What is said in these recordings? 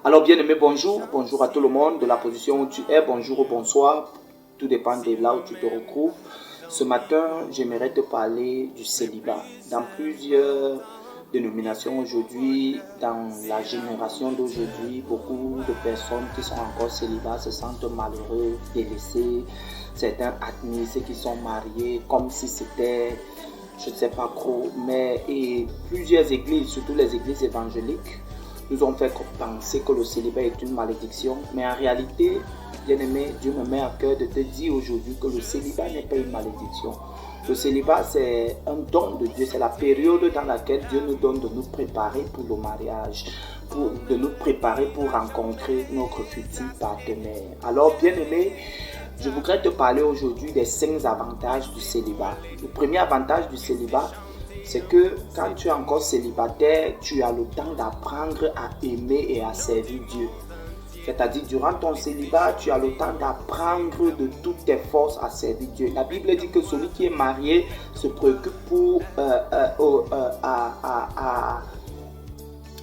Alors bien aimé, bonjour à tout le monde, de la position où tu es, bonjour ou bonsoir, tout dépend de là où tu te retrouves. Ce matin, j'aimerais te parler du célibat. Dans plusieurs dénominations aujourd'hui, dans la génération d'aujourd'hui, beaucoup de personnes qui sont encore célibats se sentent malheureux, délaissés. Certains admirent ceux qui sont mariés comme si c'était, je ne sais pas trop, mais plusieurs églises, surtout les églises évangéliques, nous ont fait penser que le célibat est une malédiction. Mais en réalité, bien-aimé, Dieu me met à cœur de te dire aujourd'hui que le célibat n'est pas une malédiction. Le célibat, c'est un don de Dieu. C'est la période dans laquelle Dieu nous donne de nous préparer pour le mariage, de nous préparer pour rencontrer notre futur partenaire. Alors, bien-aimé, je voudrais te parler aujourd'hui des 5 avantages du célibat. Le premier avantage du célibat, c'est que quand tu es encore célibataire, tu as le temps d'apprendre à aimer et à servir Dieu. C'est-à-dire, durant ton célibat, tu as le temps d'apprendre de toutes tes forces à servir Dieu. La Bible dit que celui qui est marié se préoccupe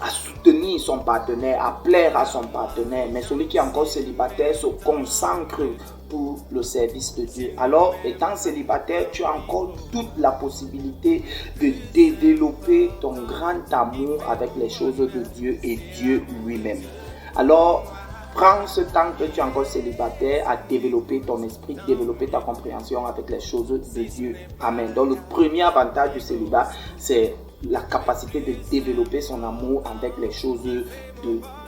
à soutenir son partenaire, à plaire à son partenaire. Mais celui qui est encore célibataire se concentre pour le service de Dieu. Alors, étant célibataire, tu as encore toute la possibilité de développer ton grand amour avec les choses de Dieu et Dieu lui-même. Alors, prends ce temps que tu es encore célibataire à développer ton esprit, développer ta compréhension avec les choses de Dieu. Amen. Donc, le premier avantage du célibat, c'est la capacité de développer son amour avec les choses de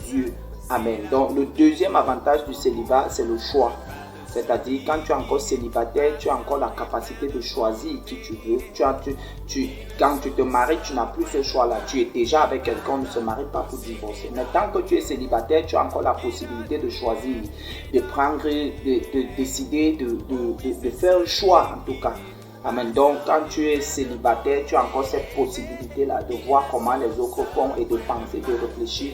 Dieu. Amen. Donc, le deuxième avantage du célibat, c'est le choix. C'est-à-dire, quand tu es encore célibataire, tu as encore la capacité de choisir qui tu veux. Quand tu te maries, tu n'as plus ce choix-là. Tu es déjà avec quelqu'un, on ne se marie pas pour divorcer. Mais tant que tu es célibataire, tu as encore la possibilité de choisir, de prendre, de décider, de faire un choix en tout cas. Amen. Donc, quand tu es célibataire, tu as encore cette possibilité-là de voir comment les autres font et de penser, de réfléchir,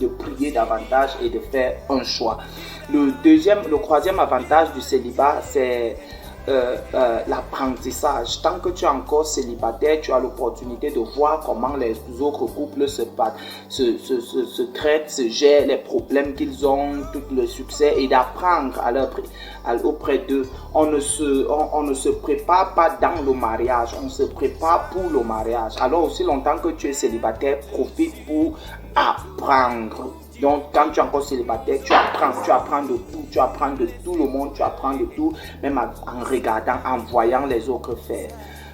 de prier davantage et de faire un choix. Le troisième avantage du célibat, c'est l'apprentissage. Tant que tu es encore célibataire, tu as l'opportunité de voir comment les autres couples se traitent, se gèrent, les problèmes qu'ils ont, tout le succès, et d'apprendre auprès d'eux. On ne se prépare pas dans le mariage, on se prépare pour le mariage. Alors aussi longtemps que tu es célibataire, profite pour apprendre. Donc, quand tu es encore célibataire, tu apprends de tout le monde, tu apprends de tout, même en regardant, en voyant les autres faire.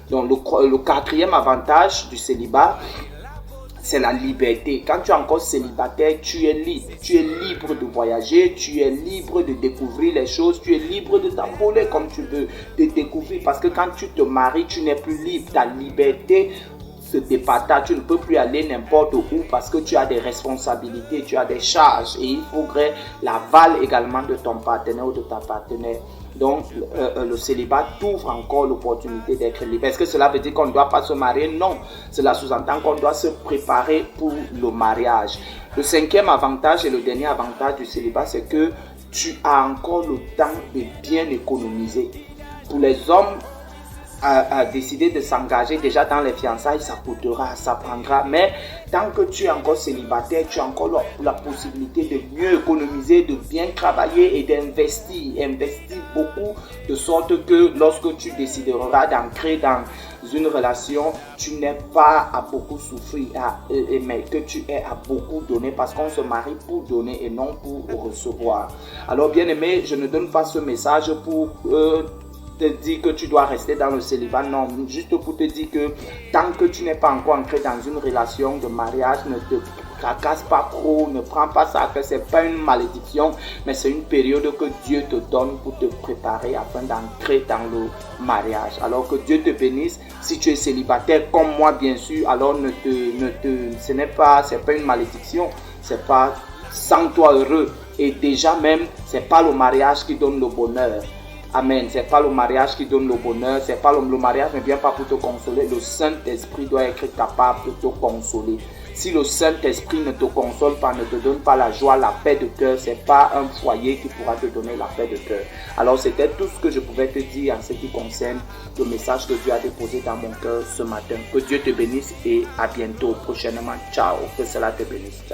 Donc, le quatrième avantage du célibat, c'est la liberté. Quand tu es encore célibataire, tu es libre. Tu es libre de voyager, tu es libre de découvrir les choses, tu es libre de t'envoler comme tu veux, de découvrir. Parce que quand tu te maries, tu n'es plus libre. Ta liberté se départage, tu ne peux plus aller n'importe où parce que tu as des responsabilités, tu as des charges et il faudrait l'aval également de ton partenaire ou de ta partenaire. Donc le célibat t'ouvre encore l'opportunité d'être libre. Est-ce que cela veut dire qu'on ne doit pas se marier? Non, cela sous-entend qu'on doit se préparer pour le mariage. Le cinquième avantage et le dernier avantage du célibat, c'est que tu as encore le temps de bien économiser. Pour les hommes, à décider de s'engager déjà dans les fiançailles, ça coûtera, ça prendra. Mais tant que tu es encore célibataire, tu as encore la possibilité de mieux économiser, de bien travailler et d'investir. Investir beaucoup de sorte que lorsque tu décideras d'entrer dans une relation, tu n'es pas à beaucoup souffrir, mais que tu es à beaucoup donner parce qu'on se marie pour donner et non pour recevoir. Alors bien aimé, je ne donne pas ce message pour te dire que tu dois rester dans le célibat, non, juste pour te dire que tant que tu n'es pas encore entré dans une relation de mariage, ne te tracasse pas trop, ne prends pas ça que c'est pas une malédiction, mais c'est une période que Dieu te donne pour te préparer afin d'entrer dans le mariage. Alors que Dieu te bénisse. Si tu es célibataire comme moi, bien sûr, alors c'est pas une malédiction, c'est pas sans toi heureux, et déjà même c'est pas le mariage qui donne le bonheur. Amen. C'est pas le mariage qui donne le bonheur. C'est pas le mariage ne vient pas pour te consoler. Le Saint-Esprit doit être capable de te consoler. Si le Saint-Esprit ne te console pas, ne te donne pas la joie, la paix de cœur, c'est pas un foyer qui pourra te donner la paix de cœur. Alors c'était tout ce que je pouvais te dire en ce qui concerne le message que Dieu a déposé dans mon cœur ce matin. Que Dieu te bénisse et à bientôt prochainement. Ciao. Que cela te bénisse. Ciao.